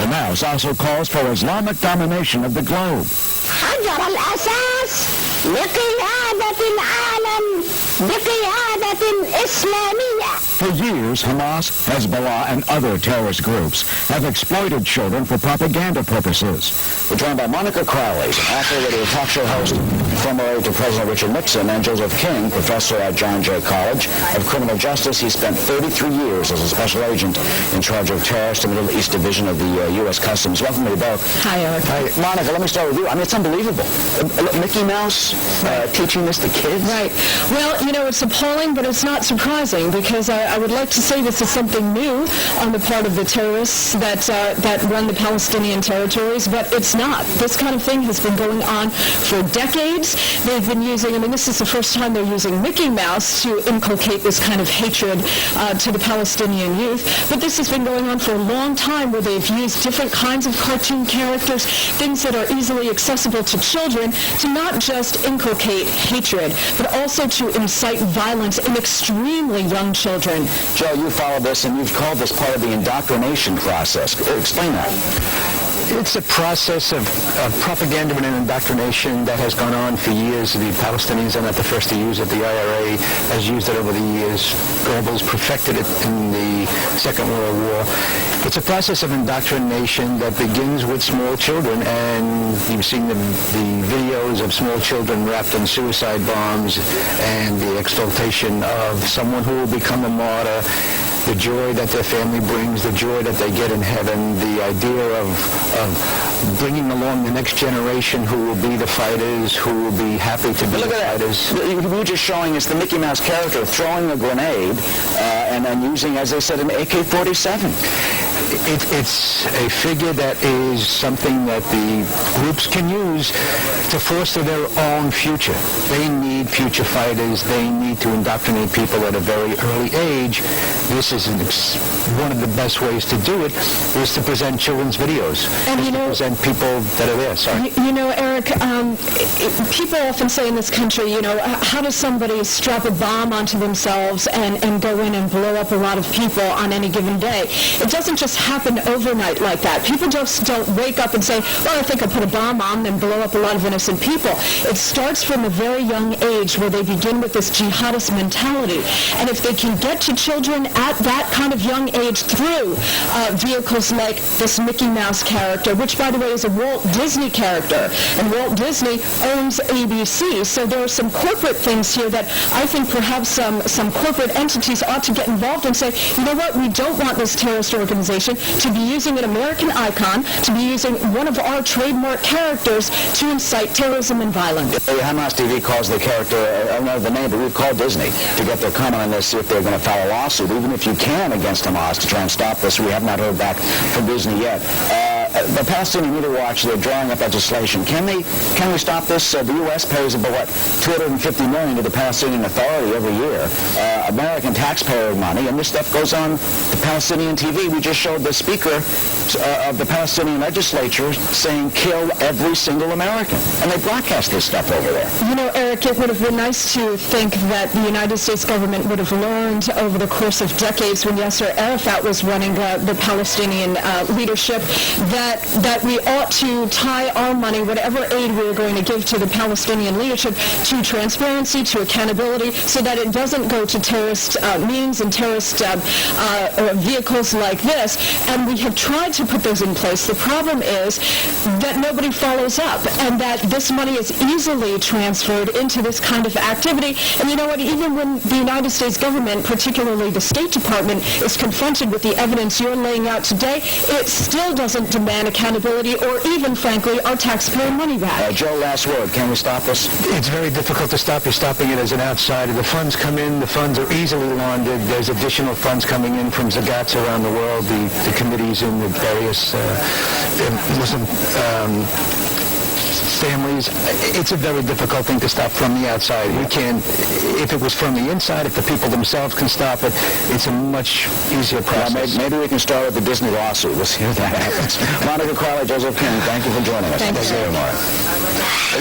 The mouse also calls for Islamic domination of the globe. حجر الأساس لقيادة العالم بقيادة إسلامية. For years, Hamas, Hezbollah, and other terrorist groups have exploited children for propaganda purposes. We're joined by Monica Crowley, an author, radio talk show host, former aide to President Richard Nixon, and Joseph King, professor at John Jay College of Criminal Justice. He spent 33 years as a special agent in charge of terrorist and Middle East Division of the U.S. Customs. Welcome to you both. Hi, Eric. Hi, Monica, let me start with you. I mean, it's unbelievable. Mickey Mouse teaching this to kids? Right. Well, you know, it's appalling, but it's not surprising, because I would like to say this is something new on the part of the terrorists that run the Palestinian territories, but it's not. This kind of thing has been going on for decades. They've been using, I mean, this is the first time they're using Mickey Mouse to inculcate this kind of hatred to the Palestinian youth, but this has been going on for a long time, where they've used different kinds of cartoon characters, things that are easily accessible to children, to not just inculcate hatred, but also to incite violence in extremely young children. Joe, you follow this, and you've called this part of the indoctrination process. Explain that. It's a process of propaganda and indoctrination that has gone on for years. The Palestinians are not the first to use it. The IRA has used it over the years. Goebbels perfected it in the Second World War. It's a process of indoctrination that begins with small children, and you've seen the videos of small children wrapped in suicide bombs and the exaltation of someone who will become a martyr, the joy that their family brings, the joy that they get in heaven, the idea of bringing along the next generation who will be the fighters, who will be happy to be the fighters. You were just showing us the Mickey Mouse character throwing a grenade and then using, as they said, an AK-47. It's a figure that is something that the groups can use to foster their own future. They need future fighters. They need to indoctrinate people at a very early age. This is one of the best ways to do it, is to present children's videos. And you know, to present people that are there. Sorry. You know, Eric, people often say in this country, you know, how does somebody strap a bomb onto themselves and go in and blow up a lot of people on any given day? It doesn't just happen overnight like that. People just don't wake up and say, well, I think I'll put a bomb on and blow up a lot of innocent people. It starts from a very young age, where they begin with this jihadist mentality. And if they can get to children at that kind of young age through vehicles like this Mickey Mouse character, which, by the way, is a Walt Disney character, and Walt Disney owns ABC, so there are some corporate things here that I think perhaps some corporate entities ought to get involved and say, you know what, we don't want this terrorist organization to be using an American icon, to be using one of our trademark characters to incite terrorism and violence. Hamas TV calls the character, I don't know the name, but we've called Disney to get their comment on this, see if they're going to file a lawsuit, even if you can, against Hamas to try and stop this. We have not heard back from Disney yet. The Palestinian Media Watch, they're drawing up legislation. Can we stop this? The U.S. pays about $250 million to the Palestinian Authority every year, American taxpayer money, and this stuff goes on the Palestinian TV. We just showed the speaker of the Palestinian legislature saying, kill every single American, and they broadcast this stuff over there. You know, Eric, it would have been nice to think that the United States government would have learned over the course of decades, when Yasser Arafat was running the Palestinian leadership, that we ought to tie our money, whatever aid we are going to give to the Palestinian leadership, to transparency, to accountability, so that it doesn't go to terrorist means and terrorist vehicles like this. And we have tried to put those in place. The problem is that nobody follows up, and that this money is easily transferred into this kind of activity. And you know what? Even when the United States government, particularly the State Department, is confronted with the evidence you're laying out today, it still doesn't demand accountability or even, frankly, our taxpayer money back. Joe, last word. Can we stop this? It's very difficult to stop. You're stopping it as an outsider. The funds come in. The funds are easily laundered. There's additional funds coming in from Zagats around the world, the committees in the various Muslim families. It's a very difficult thing to stop from the outside. We can, if it was from the inside, if the people themselves can stop it, it's a much easier process. Maybe we can start with the Disney lawsuit. We'll see if that happens. Monica Crowley, Joseph King, thank you for joining us. Thank you.